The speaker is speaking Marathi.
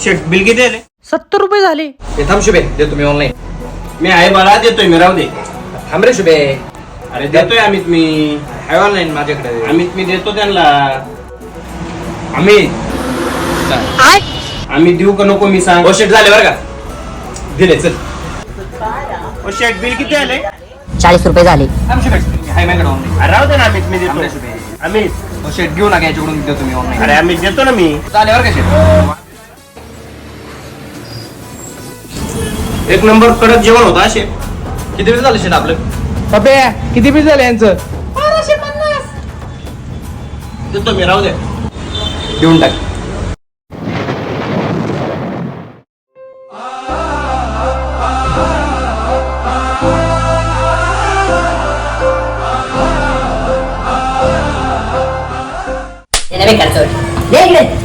शेट बिल किती आले? 70 रुपये झाले. हे थांब शुभे, दे तुम्ही ऑनलाईन. मी आहे बाळा, देतोय मी, राहू दे. थांब रे शुभे. अरे देतोय अमित मी. आहे ऑनलाईन माझ्याकडे. अमित मी देतो त्यांना. अमित देऊ का नको मी सांग. ओ शेट झाले बरं का, दिले चल. ओ शेट बिल किती आले? 40 रुपये झाले. थांब शुभे, आहे माझ्याकडे ऑनलाईन. अरे राहू दे ना अमित, मी थांब रे देतो. शुभे. अमित, ओ शेट घेऊ नका, याच्याकडून देतो तुम्ही ऑनलाईन. अरे अमित देतो ना मी. चालेल बरं का शेट. एक नंबर कडक जेवण होतं असे. किती वेळ झालं शेट आपलं? पप्या किती बिल झालं यांचं? देतो मी, राहू दे. देऊन टाक. नवे करतो.